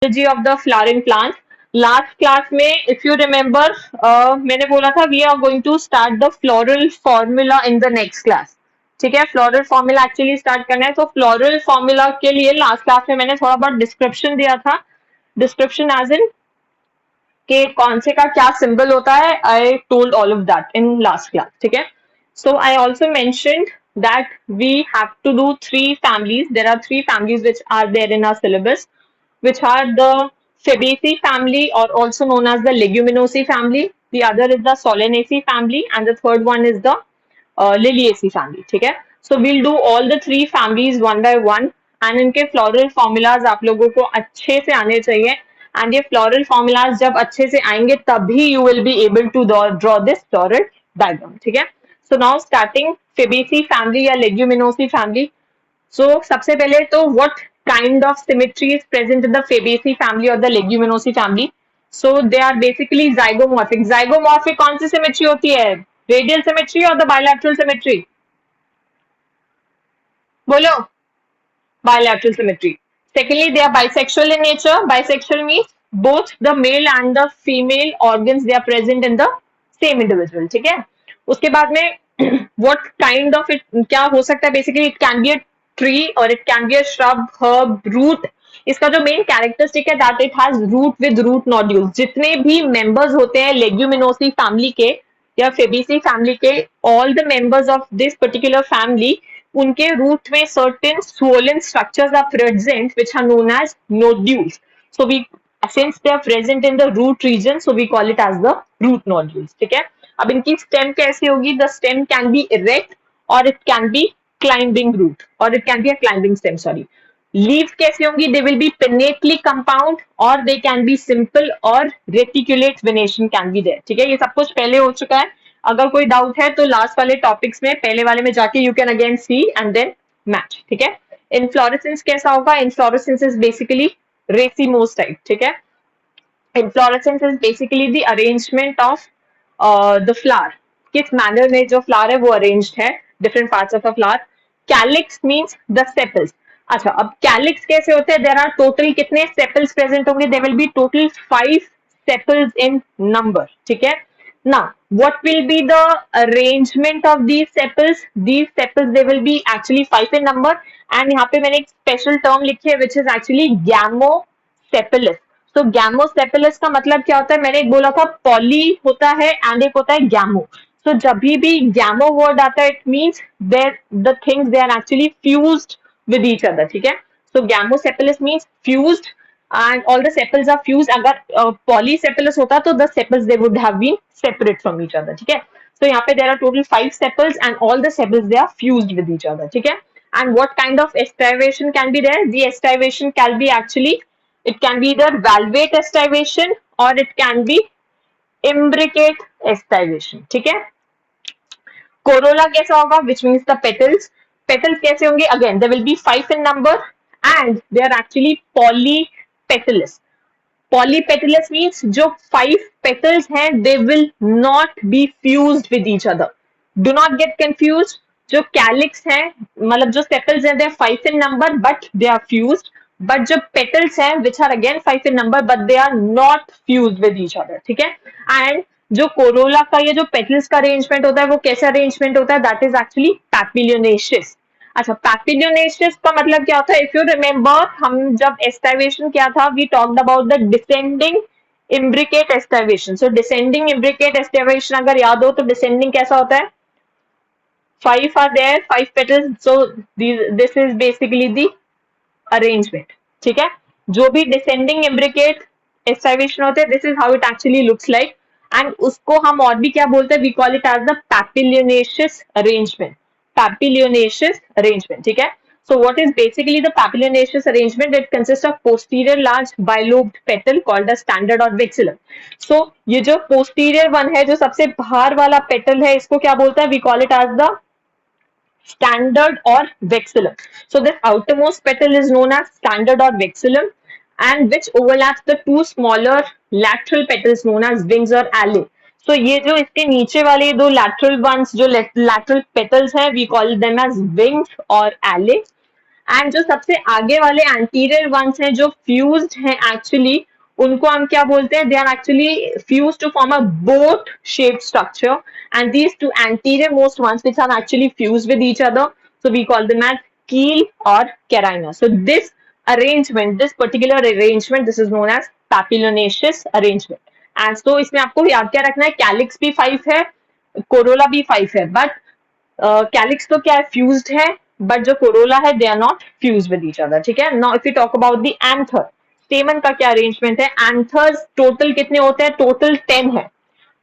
Biology of the flowering plant. Last class में if you remember मैंने बोला था we are going to start the floral formula in the next class. ठीक है, floral formula actually start करना है. तो फ्लोरल फॉर्मूला के लिए लास्ट क्लास में मैंने थोड़ा बहुत डिस्क्रिप्शन दिया था. डिस्क्रिप्शन एज इन कि कौन से का क्या सिंबल होता है. I told all of that in last class. ठीक है, so I also mentioned that we have to do three families. There are three families which are there in our syllabus, which are the Fabaceae family, or also known as the Leguminosae family. The other is the Solanaceae family, and the third one is the Liliaceae family. ठीक है, so we'll do all the three families one by one, and इनके floral formulas आप लोगों को अच्छे से आने चाहिए. And ये floral formulas जब अच्छे से आएंगे तभी you will be able to draw this floral diagram. ठीक है, so now starting Fabaceae family या Leguminosae family. So सबसे पहले तो what kind of symmetry is present in the Fabaceae family or the Leguminosae family? So they are basically zygomorphic. Zygomorphic कौन सी symmetry होती है? Radial symmetry or the bilateral symmetry? बोलो. Bilateral symmetry. Secondly, they are bisexual in nature. Bisexual means both the male and the female organs they are present in the same individual. ठीक है, उसके बाद में what kind of it क्या हो सकता है? Basically it can be a tree or it can be a shrub, herb, root. इसका जो मेन कैरेक्टरिस्टिक है that it has root with root nodules. जितने भी मेंबर्स होते हैं लेग्यूमिनोसी फैमिली के या फेबेसी फैमिली के, all the members of this particular family, उनके रूट में certain swollen structures are present which are known as nodules. So we, since they are present in the root region, so we call it as the root nodules. ठीक है, अब इनकी stem कैसी होगी? The stem can be erect or it can be climbing root or it can be a climbing stem. Sorry. Leaves कैसी होंगी? They will be pinnately compound or they can be simple or reticulate venation can be there. ठीक है, ये सब कुछ पहले हो चुका है. अगर कोई डाउट है तो लास्ट वाले टॉपिक्स में पहले वाले में जाके you can again see and then match. ठीक है, इनफ्लोरेसेंस कैसा होगा? Inflorescence is basically racemose type. ठीक है, inflorescence is basically the arrangement of the flower. किस मैनर में जो फ्लावर है वो अरेंज्ड है, different parts of a flower. Calyx means the sepals. अच्छा, अब कैलिक्स कैसे होते हैं? देयर आर टोटल कितने सेपल्स प्रेजेंट होंगे? There will be total 5 sepals in number. ठीक है, now what will be the arrangement of these sepals? These sepals they will be actually 5 in number, and यहाँ पे मैंने एक स्पेशल टर्म लिखी है which is actually gamosepalous. So gamosepalous का मतलब क्या होता है? मैंने एक बोला था पॉली होता है एंड एक होता है गैमो. So जब भी गैमो वर्ड आता है it means the things they are actually fused with each other. ठीक है, so gamosepalous means fused and all the sepals are fused. अगर polysepalous होता तो the sepals they would have been separate from each other. ठीक है, so यहाँ पे there are total 5 sepals and all the sepals they are fused with each other. ठीक है, and what kind of estivation can be there? The estivation can be actually, it can be either valvate estivation or it can be imbricate estivation. ठीक है, corolla कैसा होगा? Which means the petals. Petals कैसे होंगे? Again there will be 5 in number and they are actually polypetalous. Polypetalous means जो 5 petals हैं they will not be fused with each other. Do not get confused. जो calyx हैं, मतलब जो sepals हैं, they are 5 in number but they are fused. But जो petals हैं which are again 5 in number but they are not fused with each other. ठीक है, and जो कोरोला का ये जो पेटल्स का अरेंजमेंट होता है वो कैसा अरेंजमेंट होता है? That is actually papilionaceous. अच्छा, पैपिलियोनेशियस का मतलब क्या होता है? इफ यू रिमेम्बर, हम जब एस्टाइवेशन किया था we talked about the descending imbricate aestivation. So descending imbricate aestivation अगर याद हो तो डिसेंडिंग कैसा होता है? 5 are there, 5 petals. So this is basically the arrangement. ठीक है, जो भी डिसेंडिंग इम्ब्रिकेट एस्टाइवेशन होते हैं, this is how it actually looks like. And उसको हम और भी क्या बोलते हैं? We call it as the papilionaceous arrangement. Papilionaceous arrangement. ठीक है, so what is basically the papilionaceous arrangement? It consists of posterior large bilobed petal called a standard or vexillum. So ये जो posterior one है, जो सबसे बाहर वाला petal है, इसको क्या बोलता है? We call it as the standard or vexillum. So this outermost petal is known as standard or vexillum, and which overlaps the two smaller lateral petals known as wings or alae. So ये जो इसके नीचे वाले दो lateral ones जो lateral petals हैं, we call them as wings or alae. And जो सबसे आगे वाले एंटीरियर वंस हैं जो फ्यूज्ड हैं एक्चुअली, उनको हम क्या बोलते हैं, they are actually fused to form a boat shaped structure, and these two anterior most ones which are actually fused with each other, so we call them as keel or carina. So this particular arrangement, this is known as papillonaceous arrangement. And so इसमें आपको याद क्या रखना है, calyx भी 5 है, Corolla भी 5 है, बट कैलिक्स तो क्या है, फ्यूज्ड है, बट जो कोरोला है they are not fuse with each other, ठीक है. Now if you talk about the anther, stamen का क्या अरेंजमेंट है, एंथर्स टोटल कितने होते हैं, टोटल 10 है,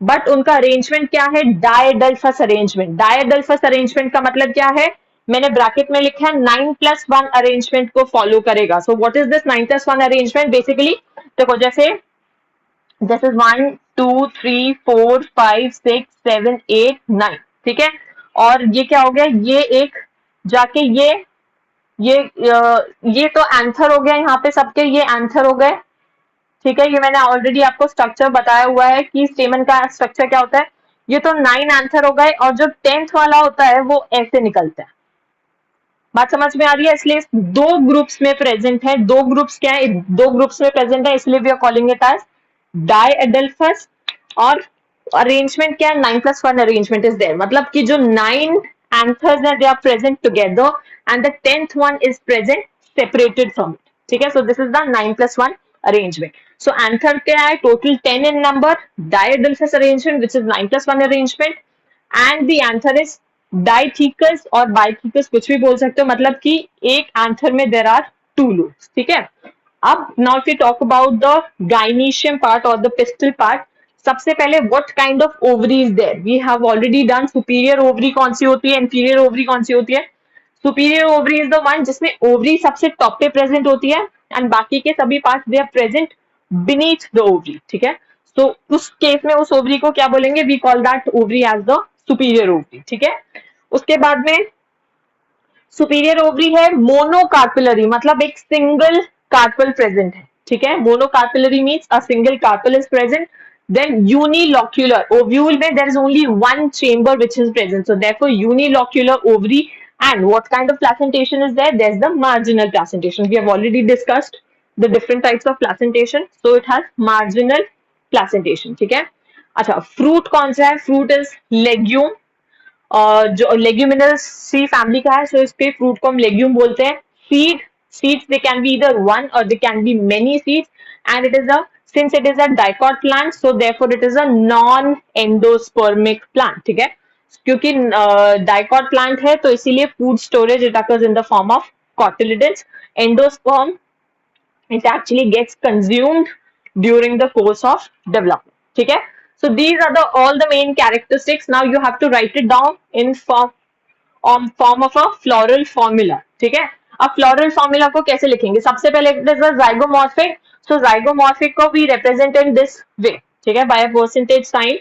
बट उनका अरेंजमेंट क्या है, डायडल्फस अरेंजमेंट. डायडल्फस अरेंजमेंट का मतलब क्या है, मैंने ब्रैकेट में लिखा है 9+1 अरेंजमेंट को फॉलो करेगा. So what is this 9+1 arrangement, basically देखो जैसे दिस इज 1 2 3 4 5 6 7 8 9, ठीक है. और ये क्या हो गया, ये एक जाके ये तो एंथर हो गया, यहाँ पे सबके ये एंथर हो गए, ठीक है. ये मैंने ऑलरेडी आपको स्ट्रक्चर बताया हुआ है कि स्टेमन का स्ट्रक्चर क्या होता है. ये तो 9 आंसर हो गए, और जो 10th वाला होता है वो ऐसे निकलता है. बात समझ में आ रही है. इसलिए दो ग्रुप्स में प्रेजेंट है, दो ग्रुप्स क्या है, दो ग्रुप्स में प्रेजेंट है, इसलिए we are calling it as diadelphous. और अरेंजमेंट क्या है, 9+1 अरेंजमेंट इज देयर, मतलब कि जो 9 आंसर्स हैं they are present together and the 10th one is present separated from it, ठीक है. So this is the 9+1 arrangement. So answer क्या है, total 10 in number, diadelphous arrangement which is 9+1 arrangement, and the answer is dithecous और बाइथीकस, कुछ भी बोल सकते हो, मतलब कि एक आंसर में देर आर 2 लूप्स, ठीक है. अब now if you talk about the gynoecium part और द पिस्टल पार्ट, सबसे पहले what kind of ovary is there, we have already done. Superior ovary कौन सी होती है, इंफीरियर ओवरी कौन सी होती है. Superior ovary is the one जिसमें ओवरी सबसे टॉप पे प्रेजेंट होती है एंड बाकी के सभी parts they are present beneath the ovary, ठीक है. तो उस केस में उस ओवरी को क्या बोलेंगे, we call that ovary as the superior ovary, ठीक है. उसके बाद में सुपीरियर ओवरी है मोनोकार्पिलरी, मतलब एक सिंगल कार्पल प्रेजेंट है, ठीक है. Monocarpellary means a single carpel is present. Then unilocular ovule में there is only one chamber which is present, so therefore unilocular ovary. And what kind of placentation is there, there's the marginal placentation. We have already discussed the different types of placentation, so it has marginal placentation, ठीक है. अच्छा, fruit कौन सा है, fruit is legume, जो लेग्यूमिनसी family का है, सो इसके फ्रूट को हम लेग्यूम बोलते हैं. Seeds they can be either one or they can be many seeds, and it is a, since it is a dicot plant, so therefore it is a non endospermic plant, ठीक है. क्योंकि dicot plant है तो इसीलिए food storage it occurs in the form of cotyledons. Endosperm, it actually gets consumed during the course of development, ठीक है. So these are all the main characteristics. Now you have to write it down in form of a floral formula, ठीक है. अब floral formula को कैसे लिखेंगे, सबसे पहले it is a zygomorphic. So zygomorphic को we represent in this way, ठीक है, by a percentage sign.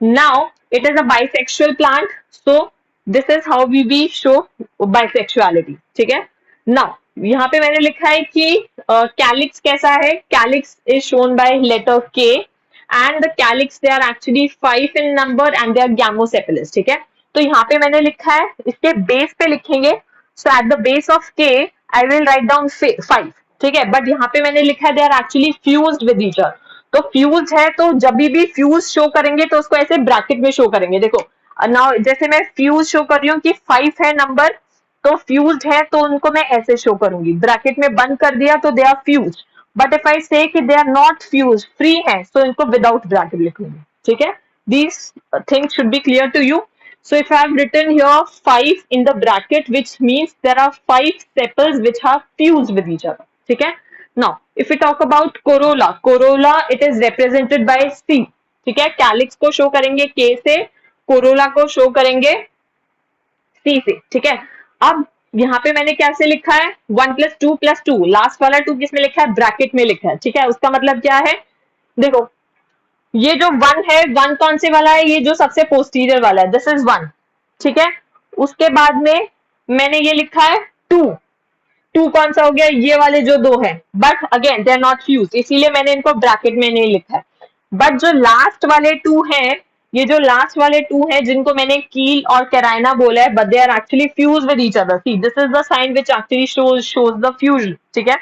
Now it is a bisexual plant, so this is how we show bisexuality, ठीक है. नाउ यहाँ पे मैंने लिखा है कि कैलिक्स कैसा है, calyx is shown by letter K, and the calyx they are actually 5 in number and they are gamosepalous, ठीक है. तो यहाँ पे मैंने लिखा है, इसके बेस पे लिखेंगे. So at the base of K, I will write down 5, ठीक है. बट यहाँ पे मैंने लिखा है they are actually fused with each other. तो फ्यूज है तो जब भी फ्यूज शो करेंगे तो उसको ऐसे ब्रैकेट में शो करेंगे. देखो नाउ जैसे मैं फ्यूज शो कर रही हूँ कि 5 है नंबर, तो फ्यूज है तो उनको मैं ऐसे शो करूंगी, ब्रैकेट में बंद कर दिया तो they are fuse. But if I say कि they are not fuse, free है, तो इनको विदाउट ब्रैकेट लिखूंगी, ठीक है. These things should be clear to you. So if I have written here 5 in the bracket, which means there are 5 sepals which are fused with each other, ठीक है. Now if we talk about corolla, corolla it is represented by C, ठीक है. Calyx को show करेंगे K से, Corolla को show करेंगे C से, ठीक है. अब यहाँ पे मैंने कैसे लिखा है, 1+2+2, लास्ट वाला 2 किसमें लिखा है, ब्रैकेट में लिखा है, ठीक है. उसका मतलब क्या है, देखो ये जो 1 है, 1 कौन से वाला है, ये जो सबसे पोस्टीरियर वाला है, दिस इज 1, ठीक है. उसके बाद में मैंने ये लिखा है 2 कौन सा हो गया, ये वाले जो 2 है, but again they are not fuse, इसीलिए मैंने इनको ब्रैकेट में नहीं लिखा है. बट जो लास्ट वाले 2 हैं, ये जो लास्ट वाले टू हैं जिनको मैंने कील और कैराइना बोला है, but they are actually fuse with each other. See this is the sign which actually shows the fusion. ठीक है,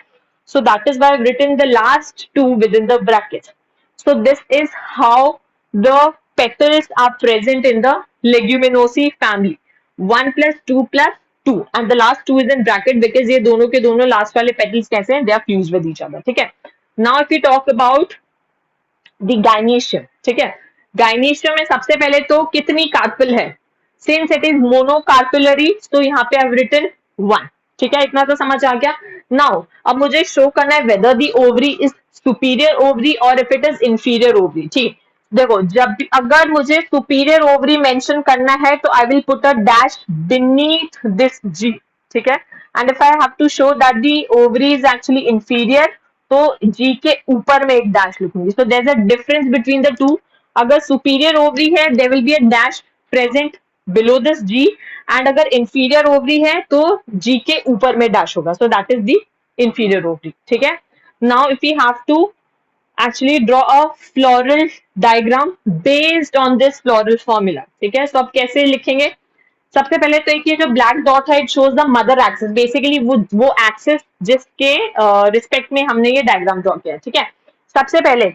so that is why I've written the last two within the bracket. So this is how the petals are present in the Leguminosae family. 1 plus 2 plus 2 and the last 2 is in bracket because ये दोनों के दोनों last वाले petals कैसे हैं? They are fused with each other. ठीक है. Now if we talk about the gynoecium, ठीक है, gynoecium में सबसे पहले तो कितनी कार्पल है? सिंस इट इज मोनोकार्पुलरी तो यहाँ पे आई रिटन 1. ठीक है, इतना तो समझ आ गया. नाउ अब मुझे शो करना है whether the ovary is superior ovary or if it is inferior ovary. ठीक, देखो जब अगर मुझे सुपीरियर ओवरी मेंशन करना है तो I will put a dash beneath this G. ठीक है, and if I have to show that the ovary is actually inferior तो जी के ऊपर में एक डैश लिखूंगी. So there is a difference between the two. अगर सुपीरियर ओवरी है there will be a dash present below this G and अगर inferior ovary है तो जी के ऊपर में डैश होगा. So that is the inferior ovary. ठीक है, now if you have to actually draw a floral diagram based on this floral formula. ठीक है, so अब कैसे लिखेंगे? सबसे पहले तो एक ये जो ब्लैक डॉट है it shows the mother axis. Basically वो एक्सिस जिसके रिस्पेक्ट में हमने ये डायग्राम ड्रॉ किया. ठीक है, सबसे पहले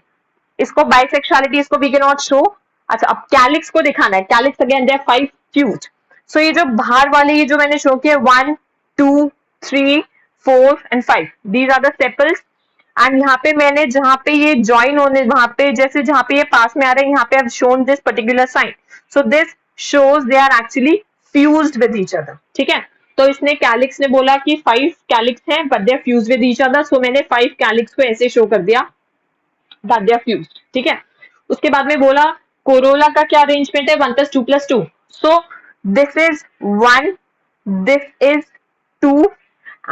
इसको बाइसेक्सुअलिटी इसको वी कैन नॉट शो. अच्छा, अब कैलिक्स को दिखाना है. Calyx again they are 5 fused. So ये जो बाहर वाले ये जो मैंने शो किया 1 2 3 4 and 5 these are the sepals. And यहाँ पे मैंने जहां पे ये ज्वाइन होने वहां पे जैसे जहां पे ये पास में आ रहे हैं यहाँ पे I have shown this particular sign. So this shows they are actually fused with each other. ठीक है, तो इसने कैलिक्स ने बोला कि 5 कैलिक्स हैं but they are fused with each other. so मैंने 5 कैलिक्स को ऐसे शो कर दिया that they are fused. ठीक है, उसके बाद में बोला कोरोला का क्या अरेंजमेंट है 1 plus 2 plus 2. so this is 1, this is 2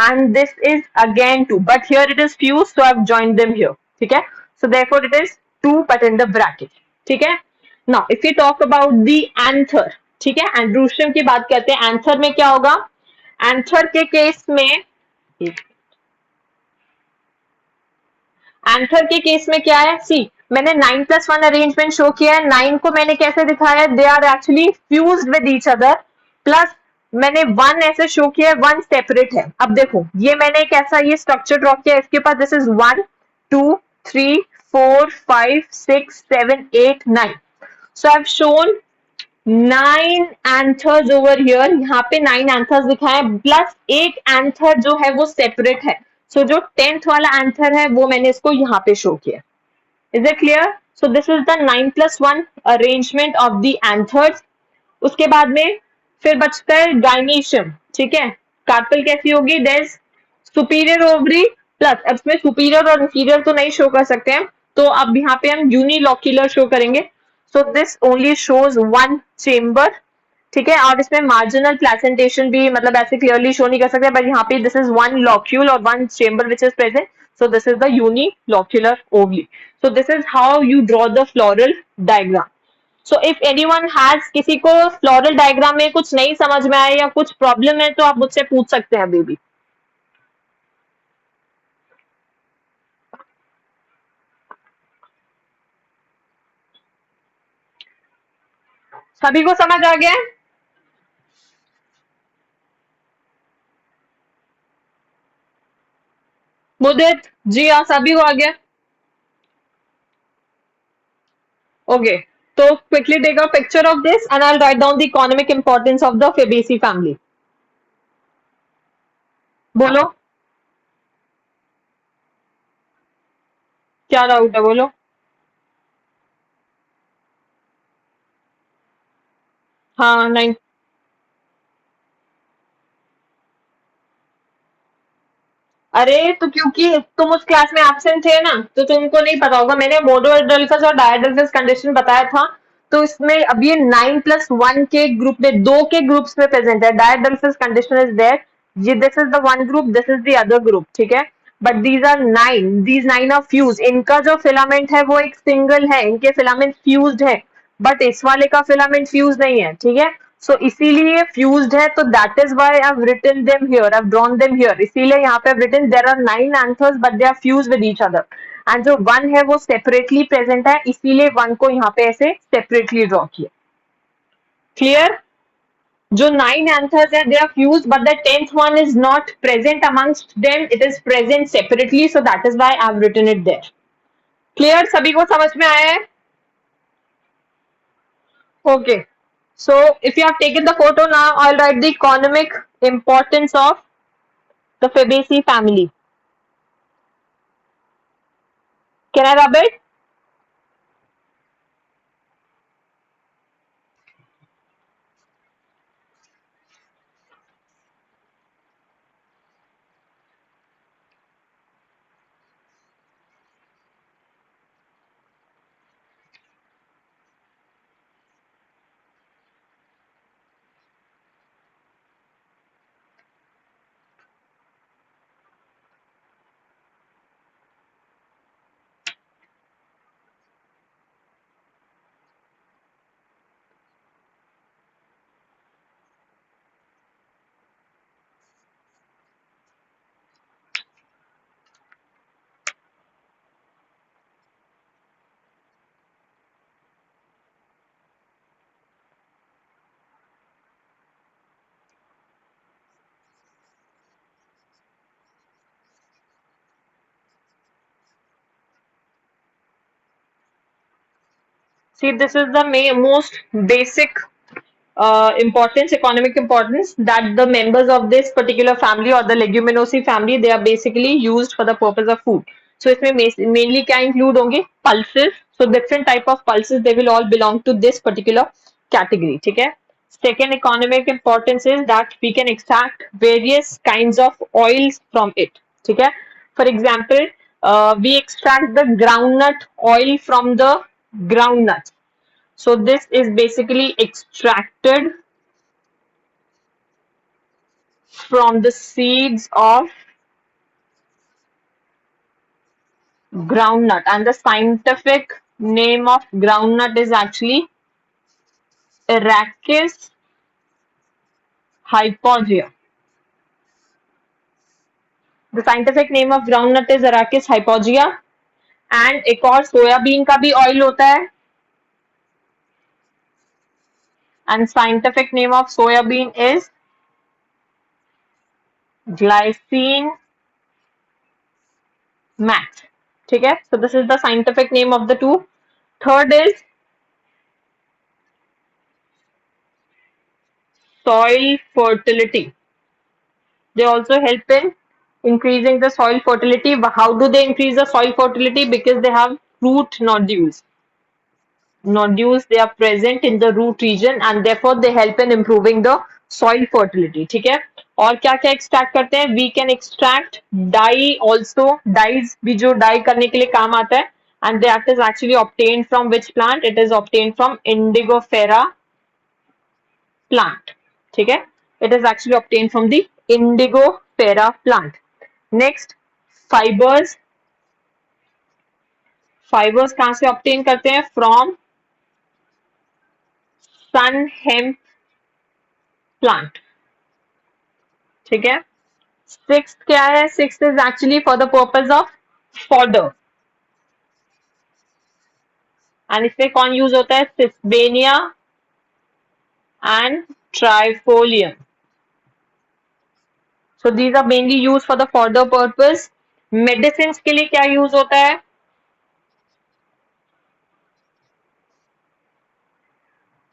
and this is again 2 but here it is fused so I've joined them here. ठीक है, so therefore it is 2 but in the bracket. ठीक है, now if we talk about the anther, ठीक है, androecium की बात करते हैं. एंथर में क्या होगा? एंथर के केस में एंथर के केस में क्या है? सी मैंने 9 plus 1 अरेंजमेंट शो किया है. 9 को मैंने कैसे दिखाया है? They are actually fused with each other. Plus मैंने 1 ऐसे शो किया है, 1 सेपरेट है. अब देखो ये मैंने एक ऐसा ये स्ट्रक्चर ड्रॉ किया है. इसके पास this is 1 2 3 4 5 6 7 8 9. So I've shown 9 anthers over here. यहाँ पे 9 anthers दिखाए प्लस एक anther जो है वो सेपरेट है. So जो 10th वाला anther है वो मैंने इसको यहाँ पे शो किया. Is it clear? So this is the 9 plus 1 arrangement of the anthers. उसके बाद में फिर बचता है gynoecium. ठीक है, कार्पल कैसी होगी? There's superior ovary प्लस अब इसमें सुपीरियर और इंफीरियर तो नहीं शो कर सकते हैं तो अब यहाँ पे हम यूनिलॉक्यूलर शो करेंगे. So this only shows 1 chamber. ठीक है, और इसमें मार्जिनल प्लेसेंटेशन भी मतलब ऐसे क्लियरली शो नहीं कर सकते बट यहाँ पे दिस इज 1 लॉक्यूल और 1 chamber which is present. So this is the unilocular ovary. So this is how you draw the floral diagram. So if anyone has किसी को फ्लोरल डायग्राम में कुछ नहीं समझ में आया या कुछ प्रॉब्लम है तो आप मुझसे पूछ सकते हैं अभी भी. सभी को समझ आ गया? मुदित जी हाँ, सभी को आ गया. ओके, तो quickly take a picture of this and I will write down the economic importance of the Fabaceae family. बोलो क्या डाउट है? बोलो. हाँ, 9. अरे तो क्योंकि तुम उस क्लास में एब्सेंट थे ना तो तुमको नहीं पता होगा. मैंने मोनोएडल्फस और डायडल्फस कंडीशन बताया था. तो इसमें अब ये 9 plus 1 के ग्रुप में 2 के ग्रुप्स में प्रेजेंट है. Diadelphous condition is there. ये this is the one group, this is the other group. ठीक है, but these are 9, these 9 are fuse. इनका जो फिलामेंट है वो एक सिंगल है, इनके फिलामेंट फ्यूज्ड है बट इस वाले का फिलामेंट फ्यूज नहीं है. ठीक है, सो इसीलिए फ्यूज्ड है तो that is why I have written them here, I have drawn them here. इसीलिए यहाँ पे I have written there are 9 anthers but they are fused with each other. And जो 1 है वो सेपरेटली प्रेजेंट है, इसीलिए 1 को यहाँ पे ऐसे सेपरेटली ड्रॉ किया. क्लियर? जो 9 आंसर्स है, they are fuse, but the 10th one is not present amongst them, it is present separately, so that is why I have written it there. Clear? सभी को समझ में आया है? Okay. So if you have taken the photo now, I'll write the economic importance of the Fabaceae family. Can I rub it? See, this is the most basic importance, economic importance, that the members of this particular family or the Leguminosae family, they are basically used for the purpose of food. So इसमें mainly क्या include होंगे? Pulses. So different type of pulses, they will all belong to this particular category. ठीक है? Second economic importance is that we can extract various kinds of oils from it. ठीक है? For example, we extract the groundnut oil from the groundnuts. So this is basically extracted from the seeds of groundnut, and the scientific name of groundnut is actually Arachis hypogea. The scientific name of groundnut is Arachis hypogea. And एक और soybean का भी oil होता है, and scientific name of soybean is glycine max. ठीक है? So this is the scientific name of the two. Third is soil fertility. They also help in increasing the soil fertility. How do they increase the soil fertility? Because they have root nodules. Nodules, they are present in the root region and therefore they help in improving the soil fertility. ठीक है? और क्या क्या extract करते हैं? We can extract dye also. Dyes भी जो dye करने के लिए काम आता है, and that is actually obtained from which plant? It is obtained from Indigofera plant. ठीक है? It is actually obtained from the Indigofera plant. Next, fibers. Fibers कहाँ से obtain करते हैं? From sun hemp plant. ठीक है? Sixth क्या है? Sixth is actually for the purpose of fodder. And इसमें कौन यूज होता है? Sesbania and Trifolium. So these are mainly used for the fodder purpose. Medicines के लिए क्या यूज होता है?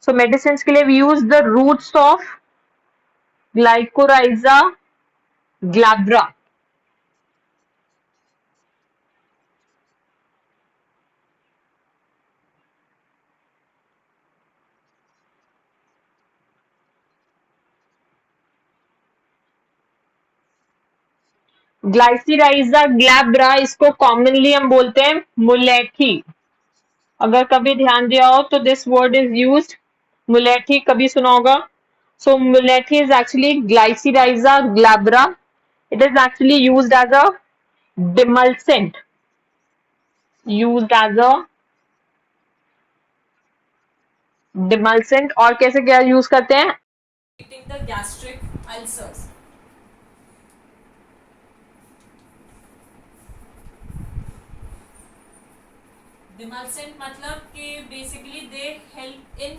So medicines के लिए we use the roots of Glycyrrhiza glabra. Glycyrrhiza glabra, इसको कॉमनली हम बोलते हैं मुलेठी. अगर कभी ध्यान दिया हो तो दिस वर्ड इज यूज्ड. मुलेठी कभी सुना होगा. So mulethi is actually Glycyrrhiza glabra. It is actually used as a demulcent. Used as a demulcent. और कैसे क्या यूज करते हैं? The gastric ulcers. demulcent मतलब कि basically they help in